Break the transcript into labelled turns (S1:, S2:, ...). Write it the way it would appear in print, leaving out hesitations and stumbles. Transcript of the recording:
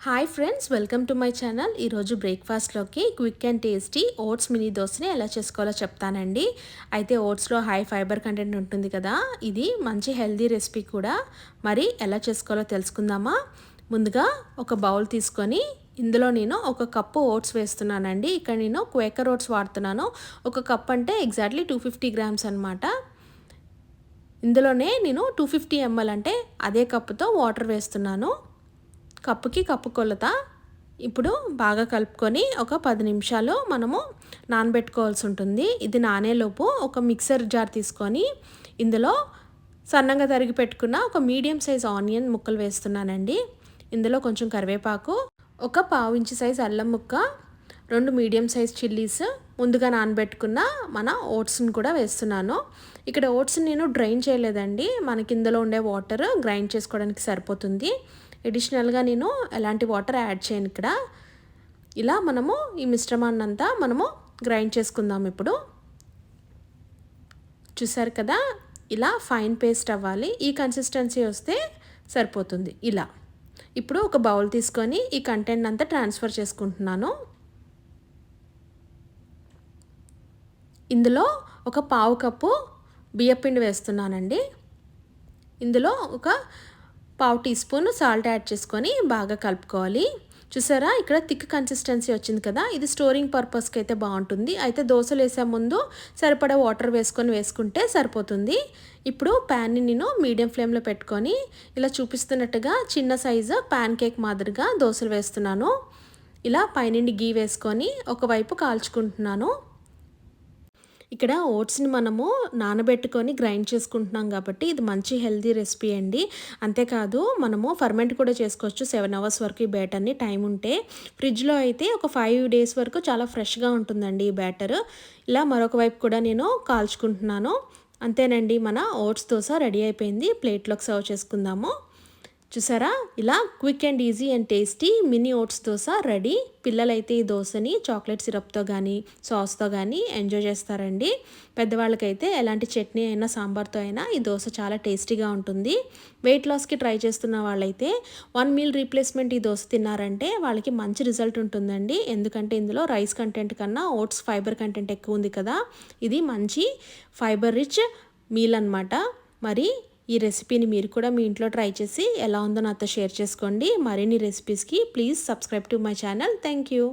S1: Hi friends, welcome to my channel. ఈరోజు బ్రేక్ఫాస్ట్లోకి quick and tasty oats mini దోశని ఎలా చేసుకోవాలో చెప్తానండి. అయితే ఓట్స్లో హై ఫైబర్ కంటెంట్ ఉంటుంది కదా, ఇది మంచి హెల్దీ రెసిపీ కూడా. మరి ఎలా చేసుకోవాలో తెలుసుకుందామా. ముందుగా ఒక బౌల్ తీసుకొని ఇందులో నేను ఒక కప్పు ఓట్స్ వేస్తున్నానండి. ఇక్కడ నేను క్వేకర్ ఓట్స్ వాడుతున్నాను. ఒక కప్ అంటే ఎగ్జాక్ట్లీ 250 గ్రామ్స్ అనమాట. ఇందులోనే నేను 250 ml అంటే అదే కప్పుతో వాటర్ వేస్తున్నాను. కప్పుకి కప్పు కొలత. ఇప్పుడు బాగా కలుపుకొని ఒక 10 నిమిషాలు మనము నానబెట్టుకోవాల్సి ఉంటుంది. ఇది నానేలోపు ఒక మిక్సర్ జార్ తీసుకొని ఇందులో సన్నగా తరిగి పెట్టుకున్న ఒక మీడియం సైజ్ ఆనియన్ ముక్కలు వేస్తున్నానండి. ఇందులో కొంచెం కరివేపాకు, ఒక పావు ఇంచు సైజ్ అల్లం ముక్క, 2 మీడియం సైజ్ చిల్లీస్, ముందుగా నానబెట్టుకున్న మన ఓట్స్ని కూడా వేస్తున్నాను. ఇక్కడ ఓట్స్ని నేను డ్రైన్ చేయలేదండి, మనకి ఇందులో ఉండే వాటర్ గ్రైండ్ చేసుకోవడానికి సరిపోతుంది. అడిషనల్గా నేను ఎలాంటి వాటర్ యాడ్ చేయను ఇక్కడ. ఇలా మనము ఈ మిశ్రమాన్ని అంతా మనము గ్రైండ్ చేసుకుందాం. ఇప్పుడు చూసారు కదా, ఇలా ఫైన్ పేస్ట్ అవ్వాలి. ఈ కన్సిస్టెన్సీ వస్తే సరిపోతుంది. ఇలా ఇప్పుడు ఒక బౌల్ తీసుకొని ఈ కంటెంట్ అంతా ట్రాన్స్ఫర్ చేసుకుంటున్నాను. ఇందులో ఒక పావు కప్పు బియ్యపిండి వేస్తున్నానండి. ఇందులో ఒక పావు టీ స్పూన్ సాల్ట్ యాడ్ చేసుకొని బాగా కలుపుకోవాలి. చూసారా, ఇక్కడ థిక్ కన్సిస్టెన్సీ వచ్చింది కదా, ఇది స్టోరింగ్ పర్పస్కి అయితే బాగుంటుంది. అయితే దోశలు వేసే ముందు సరిపడా వాటర్ వేసుకుంటే సరిపోతుంది. ఇప్పుడు ప్యాన్ని నేను మీడియం ఫ్లేమ్లో పెట్టుకొని ఇలా చూపిస్తున్నట్టుగా చిన్న సైజు ప్యాన్ కేక్ మాదిరిగా దోశలు వేస్తున్నాను. ఇలా పైనుండి గీ వేసుకొని ఒకవైపు కాల్చుకుంటున్నాను. ఇక్కడ ఓట్స్ని మనము నానబెట్టుకొని గ్రైండ్ చేసుకుంటున్నాం కాబట్టి ఇది మంచి హెల్తీ రెసిపీ అండి. అంతేకాదు మనము ఫర్మెంట్ కూడా చేసుకోవచ్చు 7 అవర్స్ వరకు ఈ బ్యాటర్ని టైం ఉంటే. ఫ్రిడ్జ్లో అయితే ఒక 5 డేస్ వరకు చాలా ఫ్రెష్గా ఉంటుందండి ఈ బ్యాటర్. ఇలా మరొక వైపు కూడా నేను కాల్చుకుంటున్నాను. అంతేనండి, మన ఓట్స్ దోశ రెడీ అయిపోయింది. ప్లేట్లోకి సర్వ్ చేసుకుందాము. చూసారా, ఇలా quick and easy and tasty mini oats dosa ready. పిల్లలైతే ఈ దోశని చాక్లెట్ సిరప్తో కానీ సాస్తో కానీ ఎంజాయ్ చేస్తారండి. పెద్దవాళ్ళకైతే ఎలాంటి చట్నీ అయినా సాంబార్తో అయినా ఈ దోశ చాలా టేస్టీగా ఉంటుంది. వెయిట్ లాస్కి ట్రై చేస్తున్న వాళ్ళైతే 1 మీల్ రీప్లేస్మెంట్ ఈ దోశ తిన్నారంటే వాళ్ళకి మంచి రిజల్ట్ ఉంటుందండి. ఎందుకంటే ఇందులో రైస్ కంటెంట్ కన్నా ఓట్స్ ఫైబర్ కంటెంట్ ఎక్కువ ఉంది కదా, ఇది మంచి ఫైబర్ రిచ్ మీల్ అన్నమాట. మరి ఈ రెసిపీని మీరు కూడా మీ ఇంట్లో ట్రై చేసి ఎలా ఉందో నాతో షేర్ చేసుకోండి. మరిన్ని రెసిపీస్కి please subscribe to my channel. Thank you.